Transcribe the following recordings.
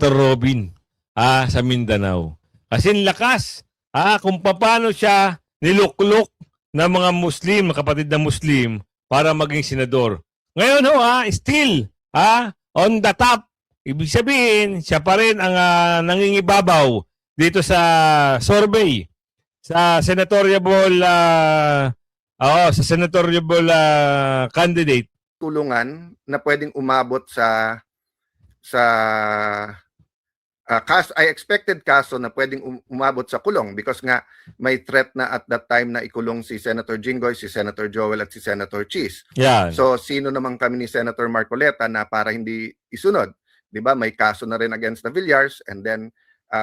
Robin sa Mindanao. Kasi lakas kung paano siya niluklok ng mga Muslim, kapatid na Muslim, para maging senador. Ngayon still on the top. Ibig sabihin, siya pa rin ang nangingibabaw dito sa survey sa senatorial candidate. Tulungan na pwedeng umabot sa expected kaso na pwedeng umabot sa kulong because nga may threat na at that time na ikulong si Senator Jinggoy, si Senator Joel at si Senator Cheese. Yan. So sino naman kami ni Senator Marcoleta na para hindi isunod? 'Di ba? May kaso na rin against the Villars, and then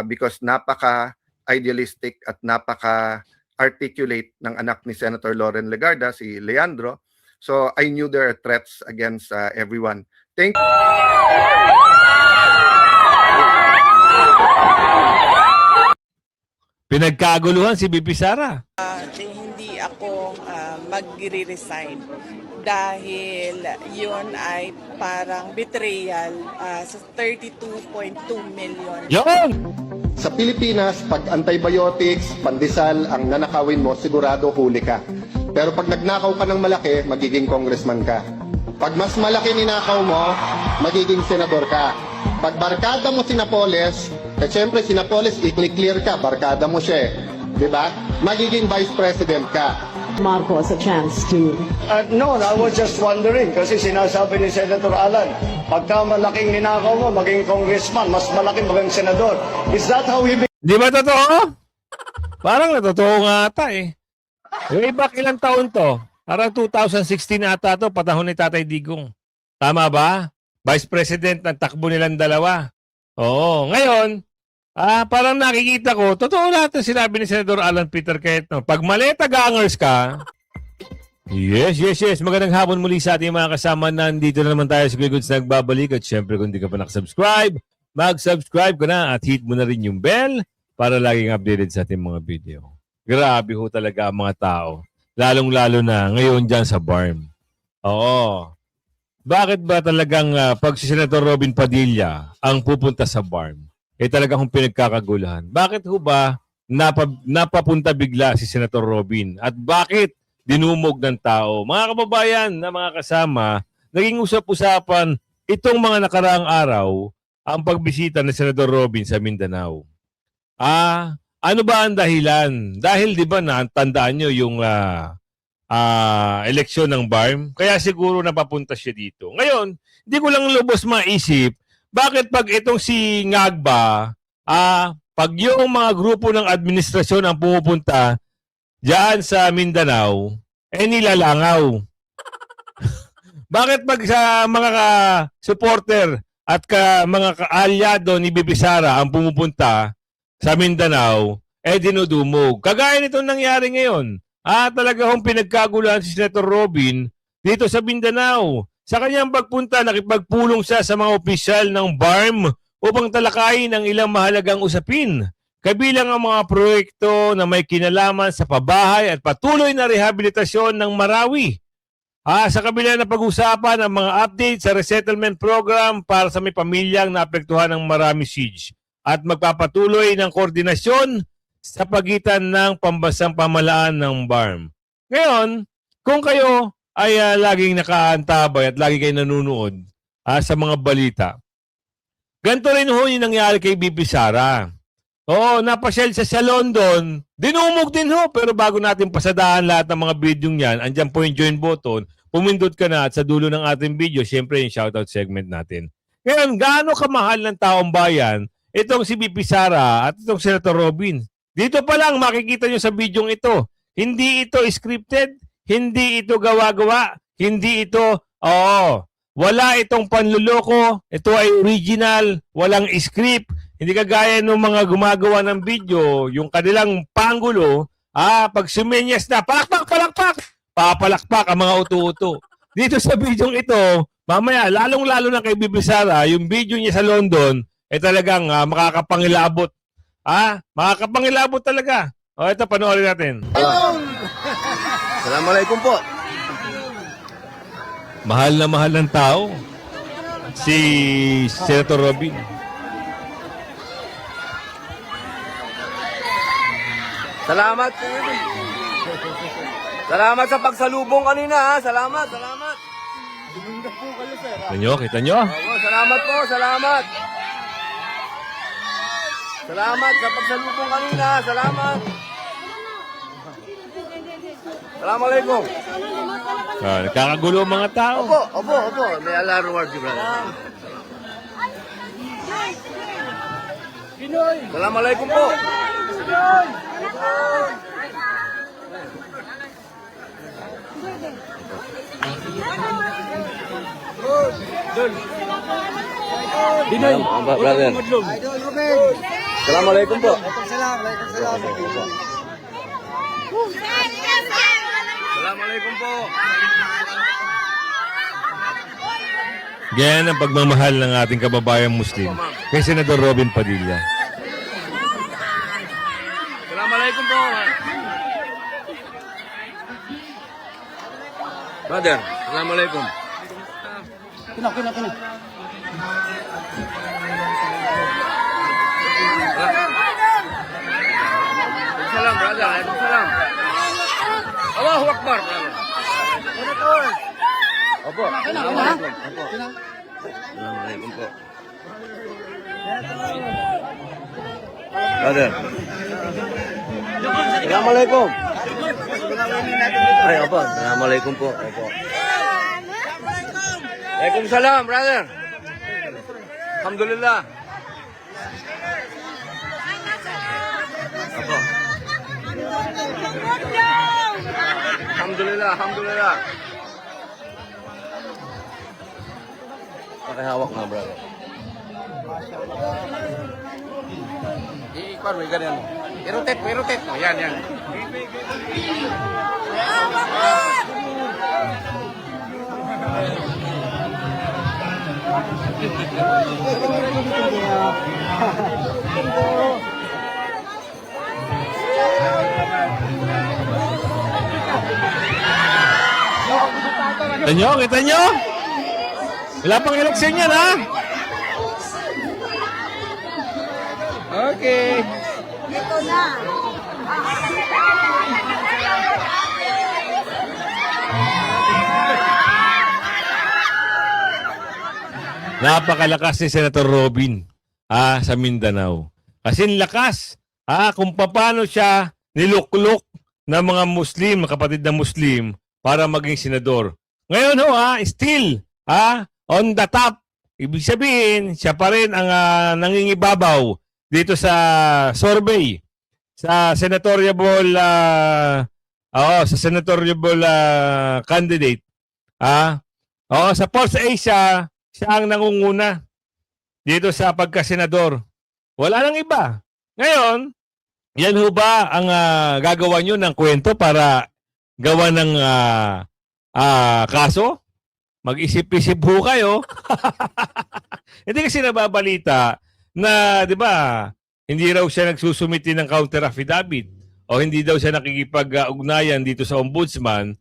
because napaka idealistic at napaka articulate ng anak ni Senator Loren Legarda, si Leandro. So I knew there are threats against everyone. Thank you. Pinagkaguluhan si BP Sara. Hindi ako magre-resign dahil yun ay parang betrayal sa 32.2 million. Yon! Sa Pilipinas, pag antibiotics, pandesal ang nanakawin mo, sigurado huli ka. Pero pag nagnakaw ka ng malaki, magiging congressman ka. Pag mas malaki ninakaw mo, magiging senador ka. Pag barkada mo si Napoles, siyempre si Napoles, i-clear ka, barkada mo siya eh. Diba? Magiging vice president ka. Marcos a chance to... No, I was just wondering kasi sinasabi ni Senator Alan, pagka malaking ninakaw mo, maging congressman, mas malaking maging senador. Is that how he... Di ba totoo? Parang natotoo nga ata eh. Way back ilang taon to? Parang 2016 ata to, patahon ni Tatay Digong. Tama ba? Vice President ng takbo nilang dalawa. Oo. Ngayon, parang nakikita ko, totoo lahat ang sinabi ni Senador Alan Peter Cayetano. Pag maleta gangers ka, yes. Magandang hapon muli sa ating mga kasama. Nandito na naman tayo sa Good Goods nagbabalik. At syempre kung di ka pa nakasubscribe, mag-subscribe ka na at hit mo na rin yung bell para laging updated sa ating mga video. Grabe ho talaga ang mga tao. Lalong-lalo na ngayon dyan sa BARM. Oo. Bakit ba talagang pag si Senator Robin Padilla ang pupunta sa BARM? Talagang pinagkakaguluhan. Bakit ho ba napapunta bigla si Senator Robin? At bakit dinumog ng tao? Mga kababayan na mga kasama, naging usap-usapan itong mga nakaraang araw ang pagbisita ni Senator Robin sa Mindanao. Ano ba ang dahilan? Dahil di ba tandaan nyo yung eleksyon ng BARM? Kaya siguro napapunta siya dito. Ngayon, hindi ko lang lubos maisip, bakit pag itong si Ngagba, pag yung mga grupo ng administrasyon ang pumupunta diyan sa Mindanao, nilalangaw? Bakit pag sa mga supporter at mga kaalyado ni Bibi Sara ang pumupunta sa Mindanao, dinudumog? Kagaya nitong nangyari ngayon. Talaga hong pinagkaguluhan si Senator Robin dito sa Mindanao. Sa kanyang pagpunta, nakipagpulong siya sa mga opisyal ng BARM upang talakayin ang ilang mahalagang usapin. Kabilang ang mga proyekto na may kinalaman sa pabahay at patuloy na rehabilitasyon ng Marawi. Sa kabila na pag-usapan ang mga update sa resettlement program para sa may pamilyang naapektuhan ng Marami siege at magpapatuloy ng koordinasyon sa pagitan ng pambansang pamahalaan ng BARM. Ngayon, kung kayo ay laging nakaantabay at lagi kayo nanonood sa mga balita, ganito rin ho yung nangyari kay BP Sara. Oo, napasyal siya sa London, dinumog din ho, pero bago natin pasadahan lahat ng mga video niyan, andyan po yung join button, pumindot ka na at sa dulo ng ating video, syempre yung shoutout segment natin. Ngayon, gaano kamahal ng taong bayan itong si BP Sara at itong Senator Robin? Dito pa lang makikita nyo sa video ito, hindi ito scripted, hindi ito gawa-gawa, hindi ito, wala itong panluloko, ito ay original, walang script, hindi kagaya ng mga gumagawa ng video, yung kanilang panggulo, pag sumenyas na, palakpak, papalakpak ang mga uto-uto. Dito sa video ito, mamaya, lalong-lalo na kay Bibi Sara, yung video niya sa London, talagang makakapangilabot. Makakapangilabot talaga. Ito, panoorin natin. Assalamualaikum po. Mahal na mahal ng tao si Senator Robin. Salamat. Salamat sa pagsalubong kanina, ha? Salamat. Kita nyo? Opo, salamat po, salamat. Salamat sa pagsalubong kanina, salamat. Assalamualaikum. Nagkakagulo ang mga tao. Opo. May Allah reward you, brother. Assalamualaikum po. Dinoy, brother. Assalamualaikum po. Assalamualaikum po. Ganyan ang pagmamahal ng ating kababayang Muslim kay Senador Robin Padilla. Assalamualaikum po. Brother, assalamualaikum. Salam, brother. Waalaikumsalam. Allahu Akbar, brother. Opo. Assalamualaikum. Assalamualaikum po. Brother. Assalamualaikum. Ay, opo. Assalamualaikum po. Opo. Waalaikumsalam, brother. Alhamdulillah. Opo. Alhamdulillah. Pakihawak na, brother. Ikwan, may ganyan. Irotet. O, yan. Kita nyo? Wala pang eleksyon yan, ha? Okay. Napakalakas ni Senator Robin sa Mindanao. Kasi lakas kung paano siya niluklok ng mga Muslim, mga kapatid na Muslim para maging senador. Ngayon still on the top. Ibig sabihin, siya pa rin ang nangingibabaw dito sa survey sa senatorial candidate. Sa Pulse Asia, siya ang nangunguna dito sa pagkasenador. Wala nang iba. Ngayon, yan ho ba ang gagawa nyo ng kwento para gawa ng kaso? Mag-isip-isip ho kayo. Hindi kasi nababalita na, di ba, hindi raw siya nagsusumiti ng counter affidavit o hindi daw siya nakikipag-ugnayan dito sa ombudsman.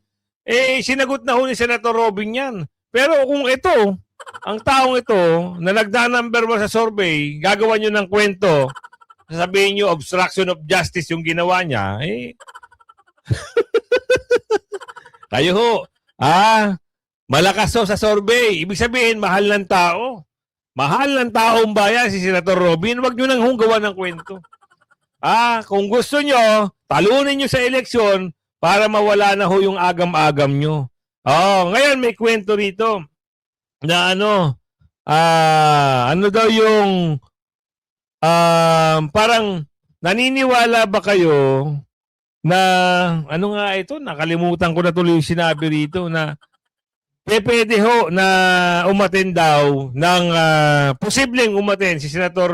Sinagot na ho ni Senator Robin yan. Pero kung ito, ang taong ito na nagda-number 1 sa survey, gagawa nyo ng kwento, sasabihin nyo obstruction of justice yung ginawa niya, kayo ho, malakas ho sa survey. Ibig sabihin, mahal ng tao. Mahal ng taong bayan si Senator Robin. Huwag nyo nang gawa ng kwento. Kung gusto nyo, talunin nyo sa eleksyon para mawala na ho yung agam-agam nyo. Ngayon may kwento rito na ano daw yung parang naniniwala ba kayo na ano nga ito, nakalimutan ko na tuloy yung sinabi rito na pwede ho na umaten daw ng posibleng umaten si Senator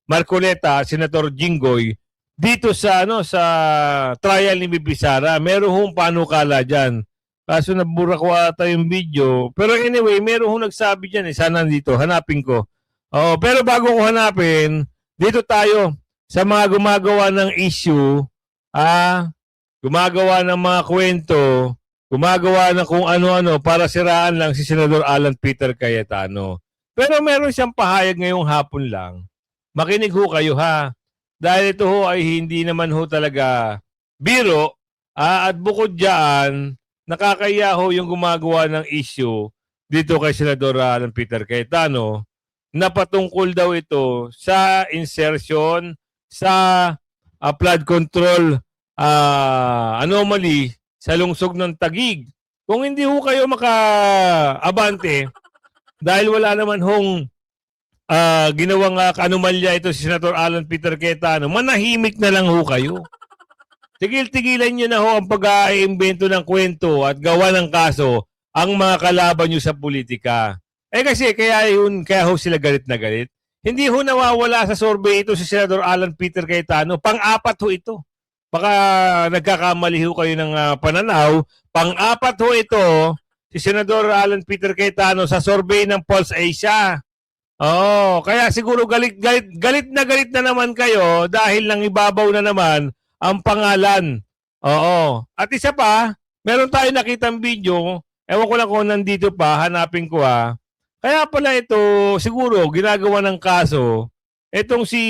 Marcoleta, Senator Jinggoy dito sa sa trial ni Bibi Sara. Meron hong panukala diyan. Kaso nabura ko ata yung video. Pero anyway, meron hong nagsabi diyan sana dito, hanapin ko. Pero bago ko hanapin, dito tayo sa mga gumagawa ng issue, gumagawa ng mga kwento, gumagawa ng kung ano-ano para siraan lang si Senador Alan Peter Cayetano. Pero meron siyang pahayag ngayong hapon lang. Makinig ho kayo ha. dahil ito ho ay hindi naman ho talaga biro, at bukod diyan, nakakaya ho yung gumagawa ng issue dito kay Senador Alan Peter Cayetano na patungkol daw ito sa insertion sa flood control anomaly sa lungsod ng Taguig. Kung hindi ho kayo maka-abante, dahil wala naman hong ginawang anomalya ito si Senator Alan Peter Cayetano, manahimik na lang ho kayo. Tigil-tigilan nyo na ho ang pag-aimbento ng kwento at gawa ng kaso ang mga kalaban nyo sa politika. Kasi kaya ho sila galit na galit. Hindi ho nawawala sa survey ito si Senator Alan Peter Cayetano. Pang-apat ho ito. Baka nagkakamali ho kayo ng pananaw. Pang-apat ho ito si Senador Alan Peter Cayetano sa survey ng Pulse Asia. Kaya siguro galit na naman kayo dahil nang ibabaw na naman ang pangalan. At isa pa, meron tayo nakitang video, ewan ko lang kung nandito pa, hanapin ko Kaya pala ito, siguro, ginagawa ng kaso, itong si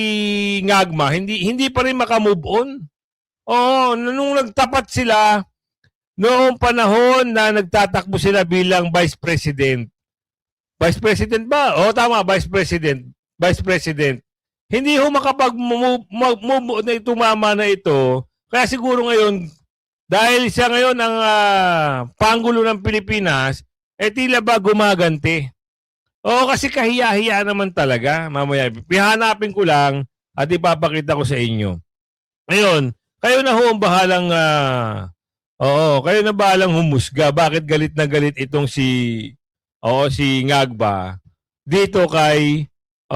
Ngagma, hindi pa rin makamove on. Nung nagtapat sila, noong panahon na nagtatakbo sila bilang Vice President. Vice President ba? Tama, Vice President. Vice President. Hindi ho makapag-move na tumama na ito. Kaya siguro ngayon, dahil siya ngayon ang Pangulo ng Pilipinas, tila ba gumaganti? Kasi kahiya-hiya naman talaga. Mamaya, pihanapin ko lang at ipapakita ko sa inyo. Ngayon, kayo na ho ang bahalang, kayo na bahalang humusga. Bakit galit na galit itong si Ngagba dito kay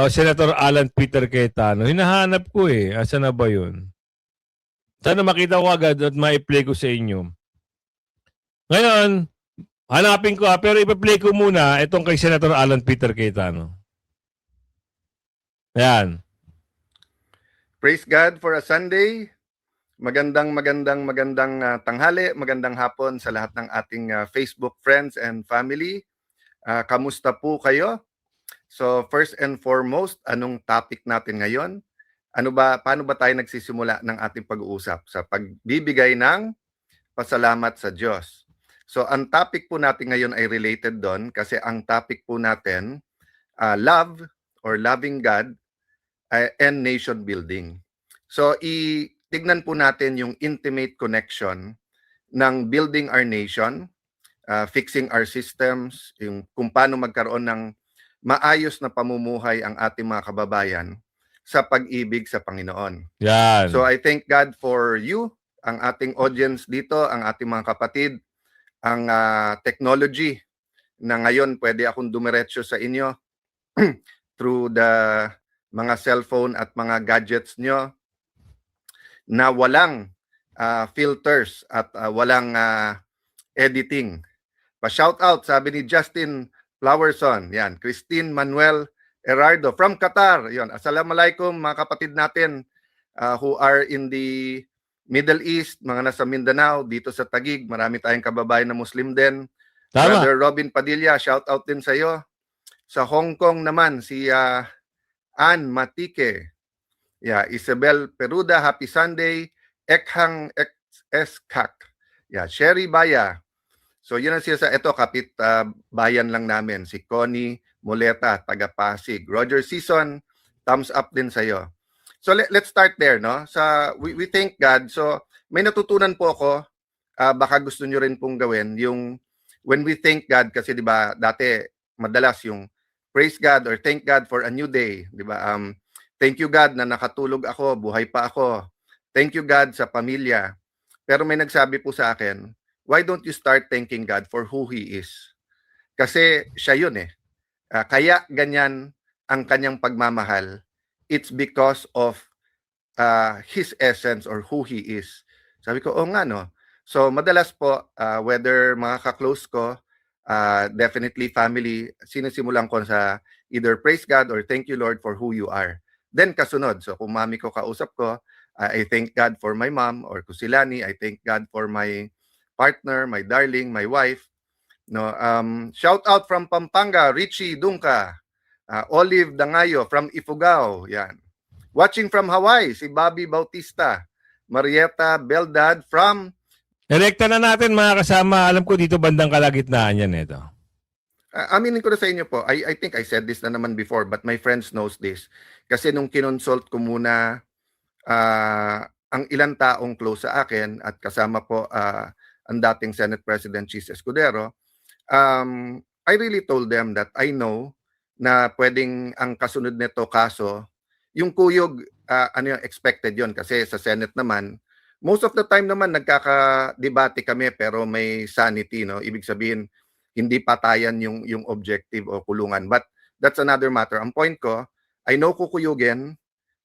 Senator Alan Peter Cayetano? Hinahanap ko Asan na ba yun? Sana makita ko agad at ma-play ko sa inyo. Ngayon, hanapin ko pero ipa-play ko muna itong kay Senator Alan Peter Cayetano. Ayan. Praise God for a Sunday. Magandang tanghali, magandang hapon sa lahat ng ating Facebook friends and family. Kamusta po kayo? So first and foremost, anong topic natin ngayon? Paano ba tayo nagsisimula ng ating pag-uusap? Sa pagbibigay ng pasalamat sa Diyos. So ang topic po natin ngayon ay related doon kasi ang topic po natin, love or loving God and nation building. So tignan po natin yung intimate connection ng building our nation, fixing our systems, yung kung paano magkaroon ng maayos na pamumuhay ang ating mga kababayan sa pag-ibig sa Panginoon. Yan. So I thank God for you, ang ating audience dito, ang ating mga kapatid, ang technology na ngayon pwede akong dumiretso sa inyo through the mga cellphone at mga gadgets nyo na walang filters at walang editing. Pa-shout out, sabi ni Justin Flowerson, yan, Christine Manuel Erardo from Qatar. Yon, assalamualaikum mga kapatid natin who are in the Middle East, mga nasa Mindanao, dito sa Taguig, marami tayong kababayan na Muslim din. Tama. Brother Robin Padilla, shout out din sa iyo. Sa Hong Kong naman si Ann Matike. Yeah, Isabel Peruda, happy Sunday. Ekhang Eskak. Yeah, Sherry Baya. So yun ang siya sa ito, kapit bayan lang namin. Si Connie Moleta, taga Pasig. Roger Season, thumbs up din sa iyo. So let's start there, no? We thank God. So may natutunan po ako, baka gusto nyo rin pong gawin, yung when we thank God, kasi di ba dati madalas yung praise God or thank God for a new day, di ba? Thank you God na nakatulog ako, buhay pa ako. Thank you God sa pamilya. Pero may nagsabi po sa akin, why don't you start thanking God for who He is? Kasi siya yun kaya ganyan ang kanyang pagmamahal. It's because of His essence or who He is. Sabi ko, nga no. So madalas po, whether mga ka-close ko, definitely family, sinisimulan ko sa either praise God or thank you Lord for who you are. Then kasunod, so kung mami ko kausap ko, I thank God for my mom, or Kusilani, I thank God for my partner, my darling, my wife. No, shout out from Pampanga, Richie Dungka, Olive Dangayo from Ifugao, yan. Watching from Hawaii, si Bobby Bautista. Marietta Beldad from Direkta na natin mga kasama. Alam ko dito bandang kalagitnaan yan ito. aminin ko na sa inyo po, I think I said this na naman before, but my friends knows this. Kasi nung kinonsult ko muna ang ilang taong close sa akin at kasama po ang dating Senate President Chis Escudero, I really told them that I know na pwedeng ang kasunod nito kaso, yung kuyog, ano yung expected yon kasi sa Senate naman, most of the time naman nagkakadebate kami pero may sanity, no? Ibig sabihin, hindi patayan yung objective o kulungan. But that's another matter. Ang point ko, I know kukuyugin,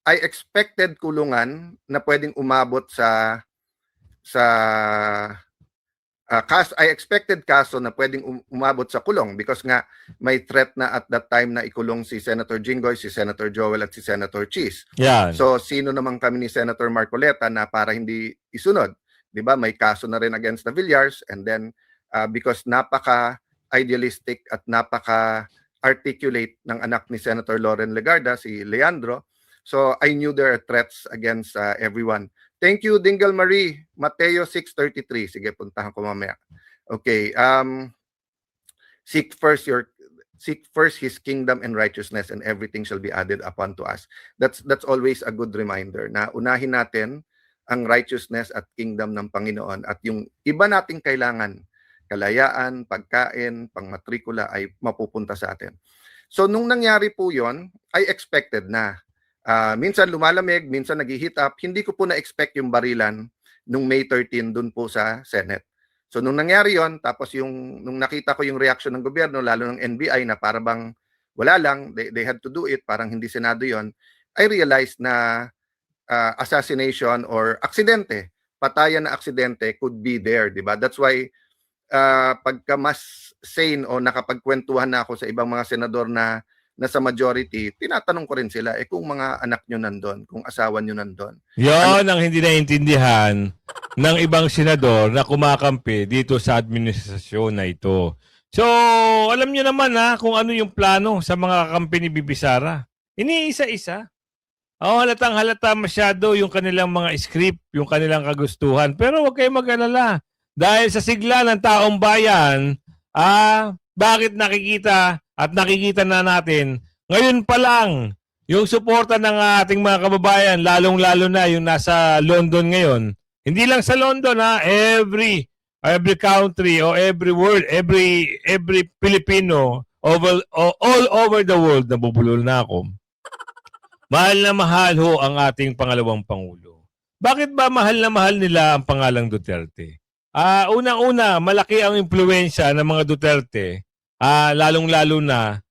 I expected kulungan na pwedeng umabot sa I expected kaso na pwedeng umabot sa kulong because nga may threat na at that time na ikulong si Senator Jinggoy, si Senator Joel at si Senator Chis. Yan. So sino naman kami ni Senator Marcoleta na para hindi isunod? 'Di ba? May kaso na rin against the Villars and then because napaka idealistic at napaka articulate ng anak ni Senator Loren Legarda, si Leandro. So I knew there are threats against everyone. Thank you, Dingle Marie. Mateo 6:33. Sige, puntahan ko mamaya. Okay. Seek first his kingdom and righteousness, and everything shall be added upon to us. That's always a good reminder na unahin natin ang righteousness at kingdom ng Panginoon at yung iba nating kailangan, kalayaan, pagkain, pangmatrikula ay mapupunta sa atin. So nung nangyari po 'yon, I expected na minsan lumalamig, minsan nag-heat up. Hindi ko po na-expect yung barilan nung May 13 dun po sa Senate. So nung nangyari yon, tapos nung nakita ko yung reaction ng gobyerno, lalo ng NBI na para bang wala lang, they had to do it, parang hindi Senado yon, I realized na assassination or aksidente, patayan na aksidente could be there, di ba? That's why pagka mas sane o nakapagkwentuhan na ako sa ibang mga senador na sa majority, tinatanong ko rin sila, kung mga anak nyo nandun, kung asawa nyo nandun. Yon ang hindi naintindihan ng ibang senador na kumakampi dito sa administrasyon na ito. So, alam nyo naman kung ano yung plano sa mga kakampi ni Bibi Sara. Iniisa-isa. Halatang halata masyado yung kanilang mga script, yung kanilang kagustuhan. Pero huwag kayong mag-alala. Dahil sa sigla ng taong bayan, bakit nakikita at nakikita na natin, ngayon pa lang, yung suporta ng ating mga kababayan, lalong-lalo na yung nasa London ngayon, hindi lang sa London, every country o every world, every Filipino, all over the world, nabubulol na ako. Mahal na mahal ho ang ating pangalawang Pangulo. Bakit ba mahal na mahal nila ang pangalang Duterte? Unang-una, malaki ang impluwensya ng mga Duterte, lalong-lalo na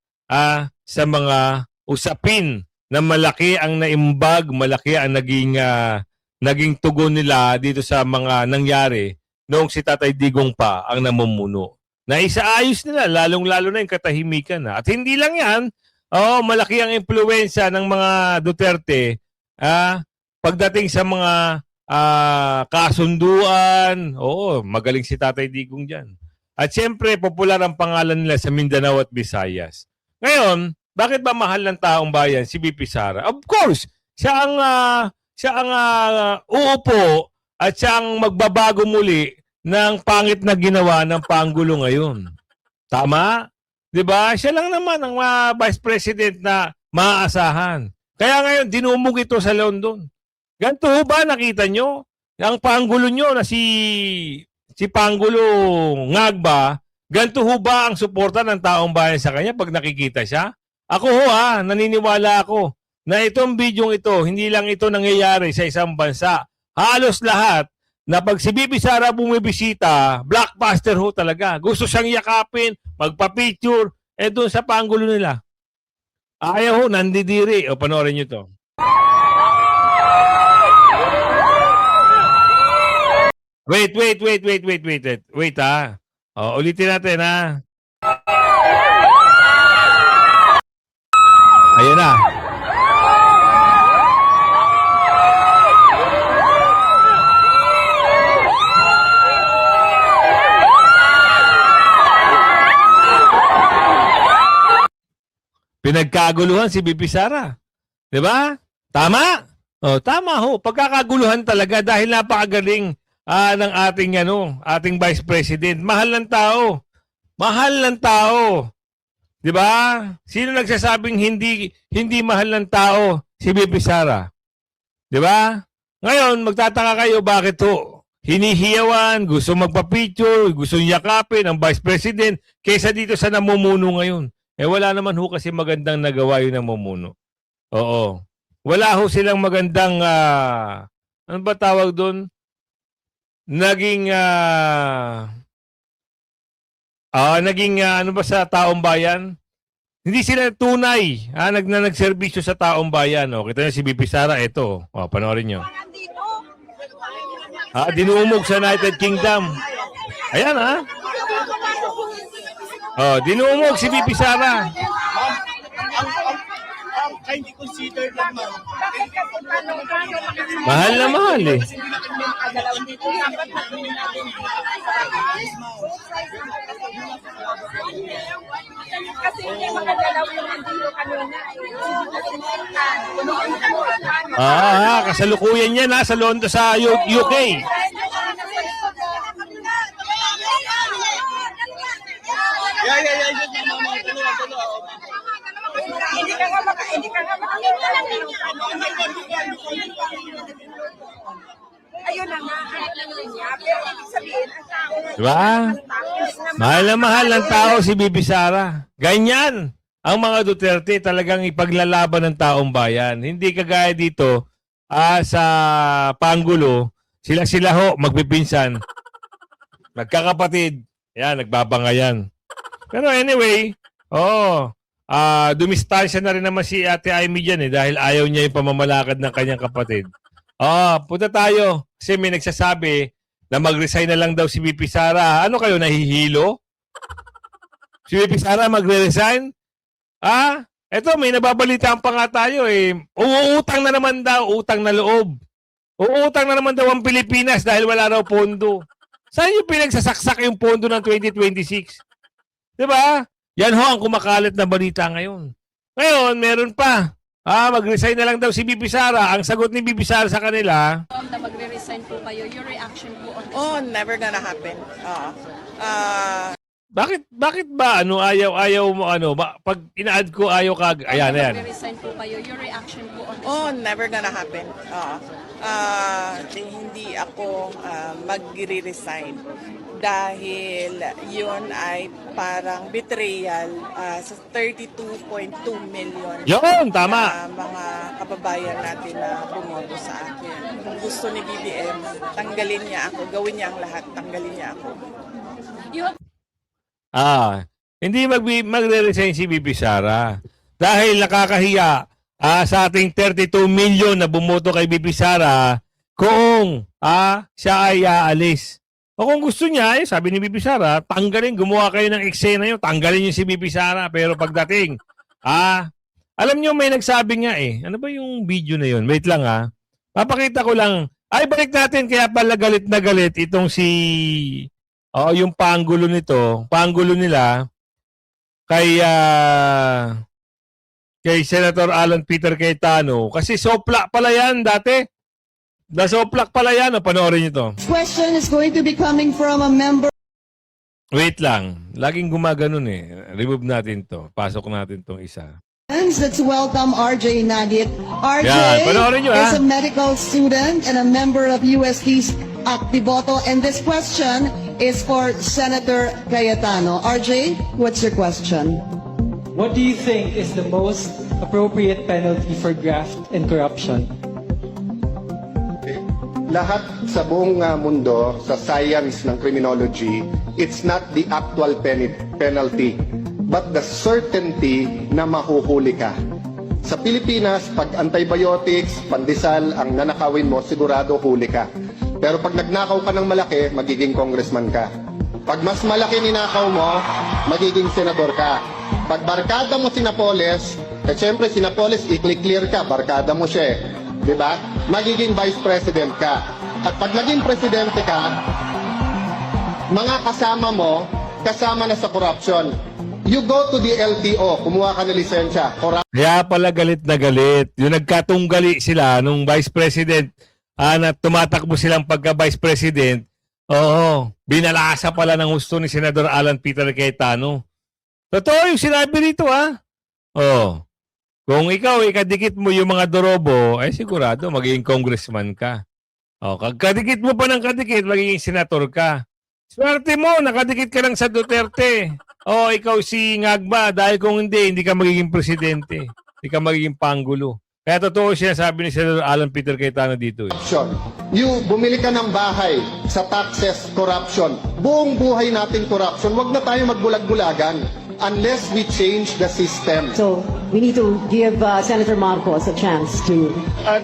sa mga usapin na malaki ang naimbag, malaki ang naging tugon nila dito sa mga nangyari noong si Tatay Digong pa ang namumuno. Na isaayos nila, lalong-lalo na yung katahimikan na. At hindi lang yan, malaki ang impluwensya ng mga Duterte pagdating sa mga kasunduan. Magaling si Tatay Digong dyan. At siyempre, popular ang pangalan nila sa Mindanao at Visayas. Ngayon, bakit ba mahal ng taong bayan si BP Sara? Of course, siya ang uupo at siya ang magbabago muli ng pangit na ginawa ng Pangulo ngayon. Tama? 'Di ba? Siya lang naman ang Vice President na maaasahan. Kaya ngayon, dinumog ito sa London. Ganito ba nakita nyo? Ang Pangulo nyo na si Pangulo Ngagba, ganito ba ang suporta ng taong bayan sa kanya pag nakikita siya? Ako naniniwala ako na itong bidyong ito, hindi lang ito nangyayari sa isang bansa. Halos lahat na pag si Bibi Sara bumibisita, blockbuster talaga. Gusto siyang yakapin, magpa-picture, doon sa Pangulo nila. Ayaw nandidiri. Panoorin nyo to. Wait. Wait, ulitin natin, Ayan na. Pinagkaguluhan si BP Sara. 'Di ba? Tama? Oh, tama ho. Pagkakaguluhan talaga dahil napakagaling ng ating Vice President. Mahal ng tao. Mahal ng tao. 'Di ba? Sino nagsasabing hindi mahal ng tao? Si BP Sara. 'Di ba? Ngayon, magtataka kayo bakit ho? Hinihiyawan, gusto magpa-picture, gusto yakapin ang Vice President kaysa dito sa namumuno ngayon. Wala naman ho kasi magandang nagawa yung namumuno. Oo. Wala ho silang magandang, ano ba tawag doon? Naging ano ba sa taong bayan? Hindi sila tunay nagserbisyo sa taong bayan. O, kita niyo si BP Sara, ito. O, panoorin nyo. Dinumog sa United Kingdom. Ayan O, dinumog si BP Sara. Kindly consider that, ma'am. Mahal na mahal eh. Kasi hindi makagalaw yung andito kanina. Kasalukuyan yan sa London, sa UK. Hindi ka nga makakita lang ninyo. Ayun na nga, pero ibig sabihin, ang tao Diba? Mahal na mahal ng tao si BP Sara. Ganyan ang mga Duterte, talagang ipaglalaban ng taong bayan. Hindi kagaya dito sa Pangulo, sila ho magpipinsan. Magkakapatid. Yan, nagbabangayan. Pero anyway, dumistansya na rin naman si Ate Amy dyan dahil ayaw niya yung pamamalakad ng kanyang kapatid. Punta tayo. Kasi may nagsasabi na mag-resign na lang daw si BP Sara. Ano kayo, nahihilo? Si BP Sara magre-resign? Eto, may nababalitaan pa nga tayo Uutang na naman daw, utang na loob. Uutang na naman daw ang Pilipinas dahil wala raw pondo. Saan yung pinagsasaksak yung pondo ng 2026? Diba? Yan ho ang kumakalat na balita ngayon. Ngayon, meron pa. Mag-resign na lang daw si BP Sara. Ang sagot ni BP Sara sa kanila, na magre-resign po kayo, your reaction po on this? Oh, never gonna happen. bakit ba ayaw mo pag ina-add ko ayaw ka ayan. Magre-resign po kayo, your reaction po on this? Oh, never gonna happen. Hindi ako magre-resign dahil yun ay parang betrayal sa 32.2 million Yun, tama. mga kababayan natin na bumoto sa akin. Kung gusto ni BBM, tanggalin niya ako, gawin niya ang lahat, tanggalin niya ako. Hindi magre-resign si BP Sara dahil nakakahiya sa ating 32 million na bumoto kay BP Sara kung siya ay aalis. O kung gusto niya, sabi ni BP Sara, tanggalin, gumawa kayo ng eksena yun, tanggalin niyo si BP Sara. Pero pagdating, alam niyo may nagsabi nga ano ba yung video na yun? Wait lang papakita ko lang. Balik natin, kaya pala galit na galit itong yung Pangulo nila, kay Senator Alan Peter Cayetano. Kasi soplak pala yan dati. Nasoplak pala yan. Panoorin nyo to. Question is going to be coming from a member. Wait lang. Laging gumaganon Remove natin to. Pasok natin tong isa. Let's welcome RJ Nagit. RJ Yan, panoorin nyo, is a medical student and a member of UST's Actiboto. And this question is for Senator Cayetano. RJ, what's your question? What do you think is the most appropriate penalty for graft and corruption? Lahat sa buong mundo, sa science ng criminology, it's not the actual penalty, but the certainty na mahuhuli ka. Sa Pilipinas, pag antibiotics, pandesal ang nanakawin mo, sigurado huli ka. Pero pag nagnakaw ka ng malaki, magiging congressman ka. Pag mas malaki ninakaw mo, magiging senador ka. Pag barkada mo si Napoles, syempre si Napoles, i-clear ka, barkada mo siya Diba? Magiging vice president ka. At pag naging presidente ka, mga kasama mo, kasama na sa corruption. You go to the LTO, kumuha ka ng lisensya. Kaya pala galit na galit. Yung nagkatunggali sila nung Vice President, na tumatakbo silang pagka-Vice President, oo, binalasa pala ng gusto ni Senador Alan Peter Cayetano. Totoo yung sinabi rito, ha? Oo. Kung ikaw, ikadikit mo yung mga dorobo, ay sigurado, magiging congressman ka. O, kadikit mo pa ng kadikit, magiging senator ka. Swerte mo, nakadikit ka lang sa Duterte. O, ikaw si Ngagba, dahil kung hindi ka magiging presidente. Hindi ka magiging panggulo. Kaya totoo siya sabi ni Senator Alan Peter Cayetano dito. You, bumili ka ng bahay sa taxes, corruption. Buong buhay natin corruption. Huwag na tayo magbulag-bulagan unless we change the system. So, we need to give Senator Marcos a chance to...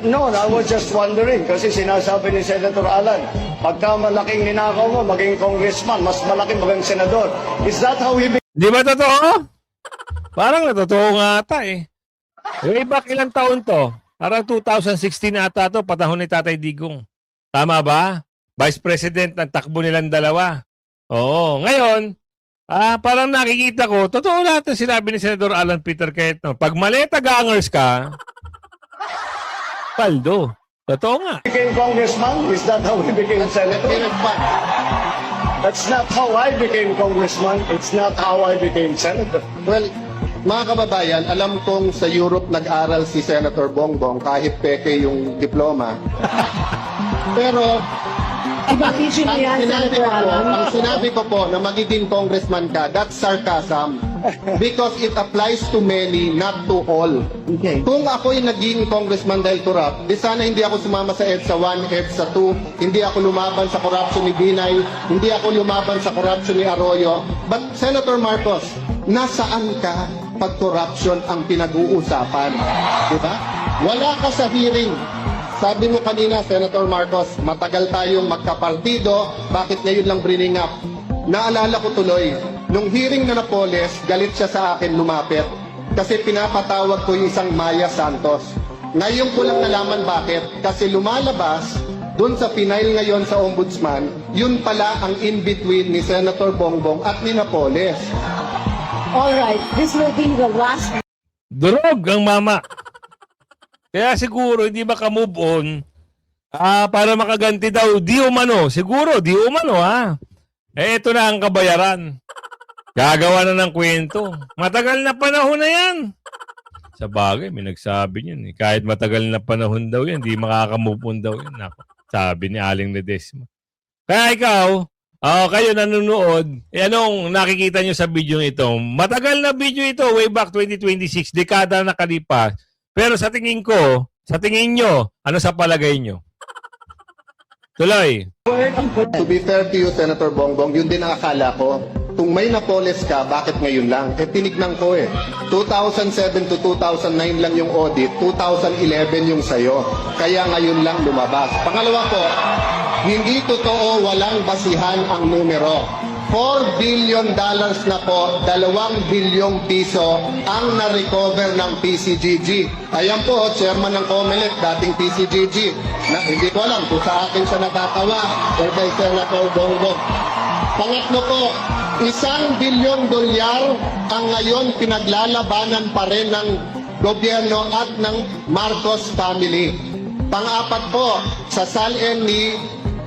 No, I was just wondering kasi sinasabi ni Senator Alan, pagka malaking ninakaw mo, maging congressman, mas malaking maging senador. Is that how he Di ba totoo? Parang natotoo nga ata eh. Way back ilang taon to? Parang 2016 ata to, patahon ni Tatay Digong. Tama ba? Vice President ng takbo nilang dalawa. Oo. Ngayon, parang nakikita ko, totoo lahat ng sinabi ni Senador Alan Peter Cayetano. Pag maleta gangers ka, paldo. Totoo nga. became congressman? Is that how he became senator? That's not how I became congressman. It's not how I became senator. Well, mga kababayan, alam kong sa Europe nag-aral si Senator Bongbong kahit peke yung diploma. Pero ang sinabi ko po na magiging congressman ka, that's sarcasm. Because it applies to many, not to all. Okay. Kung ako'y naging congressman dahil corrupt, di sana hindi ako sumama sa EDSA 1, EDSA 2, hindi ako lumaban sa corruption ni Binay, hindi ako lumaban sa corruption ni Arroyo. But Senator Marcos, nasaan ka pag corruption ang pinag-uusapan? Diba? Wala ka sa hearing. Sabi mo kanina, Senator Marcos, matagal tayong magkapartido, bakit ngayon lang bringing up? Naalala ko tuloy, nung hearing na Napoles, galit siya sa akin lumapit kasi pinapatawag ko yung isang Maya Santos. Ngayon ko lang nalaman bakit, kasi lumalabas dun sa final ngayon sa Ombudsman, yun pala ang in-between ni Senator Bongbong at ni Napoles. Alright, this will be the last... Durog ang mama. Kaya siguro hindi maka-move on para makaganti daw di umano. Siguro di umano ha. Ito na ang kabayaran. Gagawa na ng kwento. Matagal na panahon na yan. Sa bagay, may nagsabi niyan. Kahit matagal na panahon daw yan, di makaka-move on daw yan. Ako, sabi ni Aling Ledesma. Kaya ikaw, kayo nanonood, anong nakikita nyo sa video ito? Matagal na video ito, way back 2026, dekada na kalipas. Pero sa tingin ko, sa tingin nyo, ano sa palagay nyo? Tuloy. To be fair to you, Senator Bongbong, yun din ang akala ko. Kung may Napoles ka, bakit ngayon lang? Tinignan ko 2007 to 2009 lang yung audit, 2011 yung sayo. Kaya ngayon lang lumabas. Pangalawa po, hindi totoo walang basihan ang numero. $4 billion na po, 2 bilyong piso ang na-recover ng PCGG. Ayan po, chairman ng COMELEC, dating PCGG. Na, hindi ko alam kung sa akin siya natatawa o kay Senator Bongbong. Pangatlo po, $1 billion ang ngayon pinaglalabanan pa rin ng gobyerno at ng Marcos family. Pang-apat po, sa SALN ni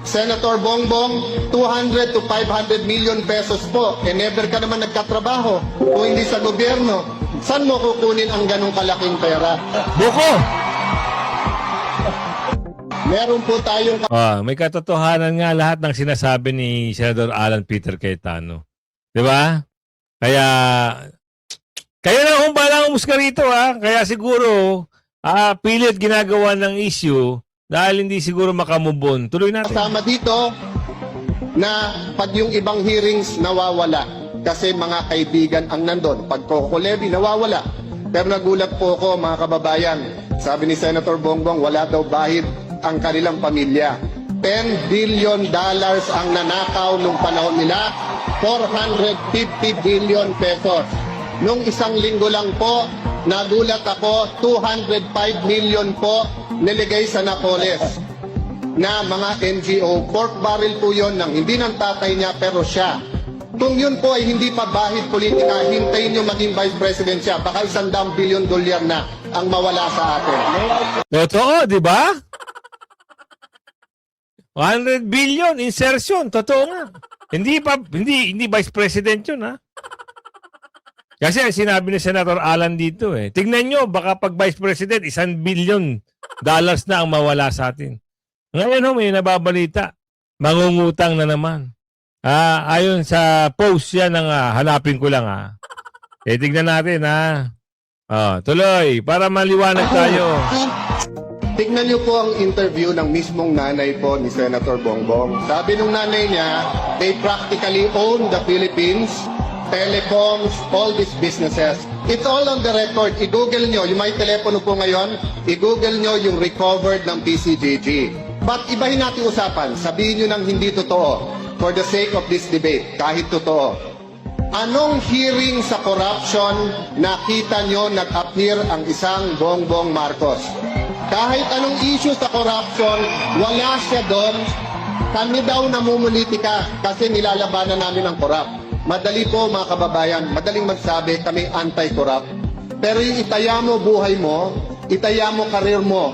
Senator Bongbong, 200 to 500 million pesos po. Never ka naman nagkatrabaho kung hindi sa gobyerno. Saan mo kukunin ang ganong kalaking pera? Buko! Meron po tayong... May katotohanan nga lahat ng sinasabi ni Senador Alan Peter Cayetano. Di ba? Kaya, kayo na kung balang umusga rito ha. Kaya siguro, pilit ginagawa ng issue dahil hindi siguro makamubon. Tuloy natin. Kasama dito na pag yung ibang hearings nawawala kasi mga kaibigan ang nandun. Pag Coco Levy nawawala. Pero nagulat po ako mga kababayan. Sabi ni Senator Bongbong wala daw bahid ang kanilang pamilya. $10 billion ang nanakaw nung panahon nila. 450 billion pesos. Nung isang linggo lang po, nagulat ako, 205 million po niligay sa Napoles na mga NGO. Pork barrel po yun ng hindi ng tatay niya pero siya. Kung yun po ay hindi pa bahid politika, hintayin nyo maging Vice President siya. Baka $100 billion na ang mawala sa atin. Totoo, di ba? 100 billion insertion, totoo nga. Hindi Vice President yun, ha? Kasi ang sinabi ni Senator Alan dito, tignan nyo, baka pag Vice President, $1 billion na ang mawala sa atin. Ngayon, may nababalita. Mangungutang na naman. Ayon sa post yan ng hanapin ko lang, tignan natin, tuloy, para maliwanag tayo. Tignan niyo po ang interview ng mismong nanay po ni Senator Bongbong. Sabi nung nanay niya, they practically own the Philippines, telecoms, all these businesses. It's all on the record. I-google nyo, yung may telepono po ngayon, i-google nyo yung recovered ng PCGG. But ibahin natin usapan, sabihin nyo nang hindi totoo for the sake of this debate, kahit totoo. Anong hearing sa corruption nakita nyo nag-appear ang isang Bongbong Marcos? Kahit anong issue sa corruption, wala siya doon. Kami daw namumulitika kasi nilalabanan namin ang corrupt. Madali po mga kababayan, madaling magsabi kami anti-corrupt. Pero yung itaya mo buhay mo, itaya mo karir mo,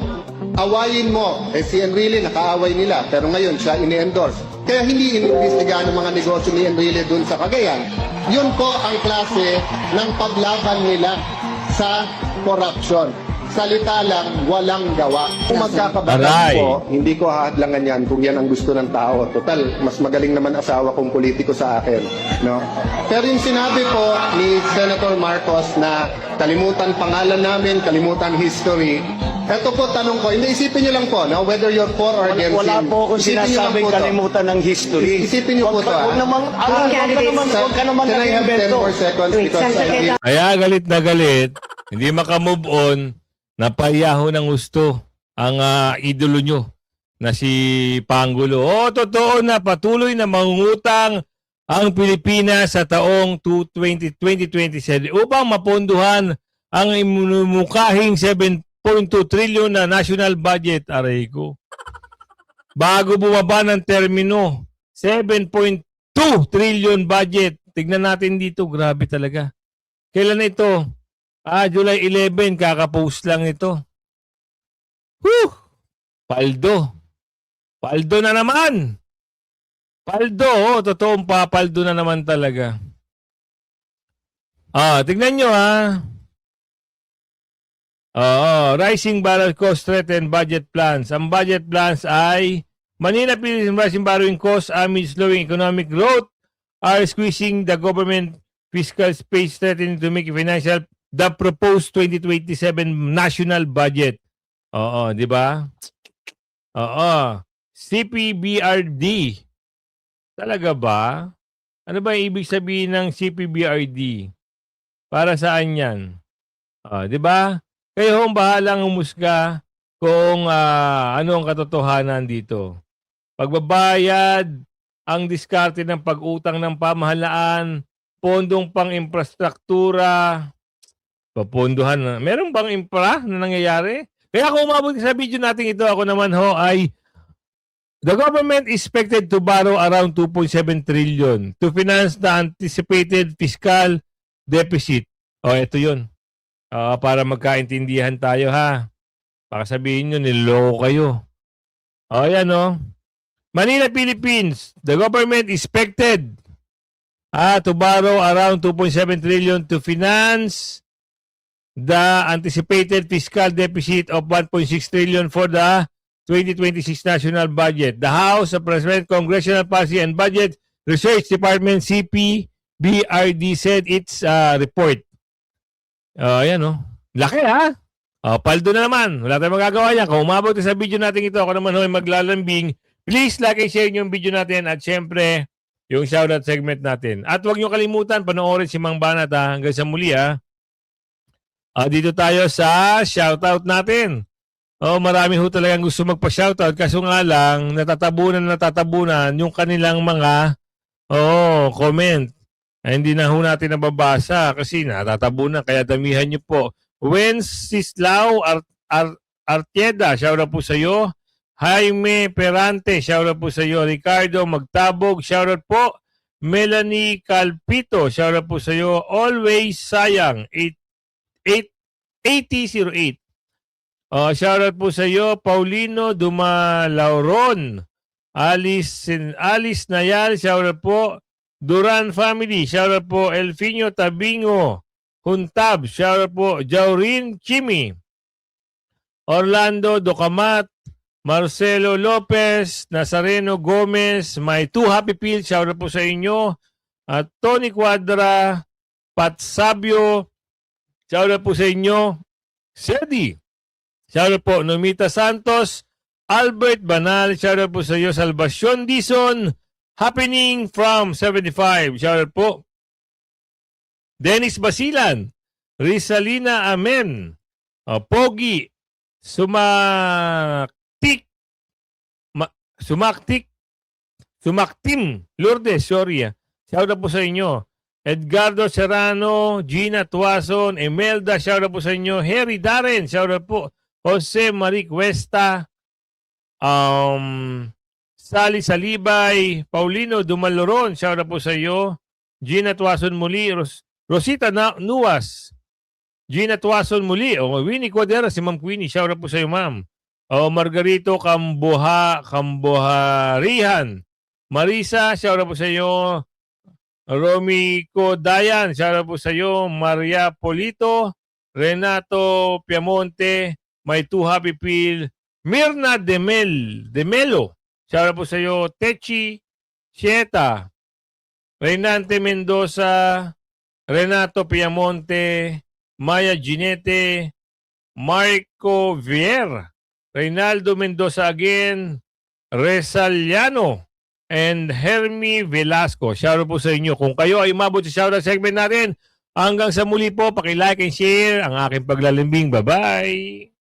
awayin mo. Si Enrile nakaaway nila, pero ngayon siya ini-endorse. Kaya hindi inimbestigahan ng mga negosyo ni Enrile dun sa Cagayan. Yun po ang klase ng paglaban nila sa corruption. Salita lang, walang gawa. Kung magkakabatas po, hindi ko hahadlangan yan kung yan ang gusto ng tao. Total, mas magaling naman asawa kong politiko sa akin. No? Pero yung sinabi po ni Senator Marcos na kalimutan pangalan namin, kalimutan history, eto po tanong ko, hindi isipin nyo lang po, no? Whether you're for or against Wala him. po akong Isipin nyo lang sinasabing po to. kalimutan ng history. Isipin nyo po to, Huwag naman, huwag ka naman Can I have 10 more seconds because Kaya galit na galit, hindi makamove on, napayaho ng gusto ang idolo nyo na si Pangulo. Totoo na patuloy na mangungutang ang Pilipinas sa taong 2027 upang mapondohan ang imumukahing 7.2 trillion na national budget, aray ko. Bago bumaba ng termino, 7.2 trillion budget. Tignan natin dito, grabe talaga. Kailan ito? July 11, kakapost lang ito. Whew! Paldo. Paldo na naman. Paldo, totoong papaldo na naman talaga. Tignan nyo rising barrel cost threat and budget plans. Ang budget plans ay Manila Philippines rising borrowing costs amid slowing economic growth are squeezing the government fiscal space, threatening to make financial the proposed 2027 national budget. Di ba? CPBRD. Talaga ba? Ano ba ibig sabihin ng CPBRD? Para saan yan? Di ba? Kayo ang bahalang umusga kung ano ang katotohanan dito. Pagbabayad, ang diskarte ng pag-utang ng pamahalaan, pondong pang-infrastruktura, papondohan na. Meron bang infra na nangyayari? Kaya kung umabot sa video natin ito, ako naman ay the government is expected to borrow around 2.7 trillion to finance the anticipated fiscal deficit. Ito yun. Para magkaintindihan tayo Baka sabihin nyo, niloko kayo. Yan Manila, Philippines. The government is expected to borrow around 2.7 trillion to finance the anticipated fiscal deficit of 1.6 trillion for the 2026 national budget. The House of President Congressional Policy and Budget Research Department CPBRD said its report. Laki paldo na naman. Wala tayong magagawa yan. Kung umabot sa video natin ito, ako naman ay maglalambing. Please like and share yung video natin at syempre yung shoutout segment natin. At huwag nyo kalimutan, panoorin si Mang Banat hanggang sa muli dito tayo sa shoutout natin. Marami talagang gusto magpa-shoutout kaso nga lang natatabunan yung kanilang mga comment. Hindi na natin nababasa kasi natatabunan kaya damihan nyo po. Wenceslao Artieda, shoutout po sa iyo. Jaime Perante, shoutout po sa iyo. Ricardo Magtabog, shoutout po. Melanie Calpito, shoutout po sa iyo. Always Sayang, 8008. Shoutout po sa iyo. Paulino Dumalauron. Alice Nayal, shoutout po. Duran Family, shoutout po. Elfinio Tabingo Huntab, shoutout po. Jaurin Chimi. Orlando Docamat. Marcelo Lopez, Nazareno Gomez, My Two Happy Pills, shoutout po sa inyo. At Tony Cuadra, Pat Sabio, shoutout po sa inyo. Sedi, shoutout po. Nomita Santos, Albert Banal, shoutout po sa iyo. Salvacion Dizon, Happening from 75, shoutout po. Dennis Basilan, Rizalina Amen, Pogi, Sumaktim, Lourdes, sorry. Shoutout po sa inyo. Edgardo Serrano, Gina Tuason, Emelda, shoutout po sa inyo. Harry Darren, shoutout po. Jose Marie Cuesta, Sally Salibay, Paulino Dumaloron, shoutout po sa iyo. Gina Tuason muli, Rosita Nuas, Gina Tuason muli, Winnie Cuadera, si Ma'am Queenie, shoutout po sa iyo, ma'am. Margarito Kamboharihan. Marisa, shoutout po sa iyo. Romy Dayan, shoutout po sa iyo. Maria Polito. Renato Piamonte. My Two Happy Pill. Mirna Demelo, shoutout po sa iyo. Techi Sieta. Reynante Mendoza. Renato Piamonte. Maya Ginete. Marco Vier. Reynaldo Mendoza again, Resaliano, and Hermie Velasco. Shoutout po sa inyo. Kung kayo ay umabot sa shoutout segment natin, hanggang sa muli po, paki-like and share ang aking paglalambing. Bye-bye!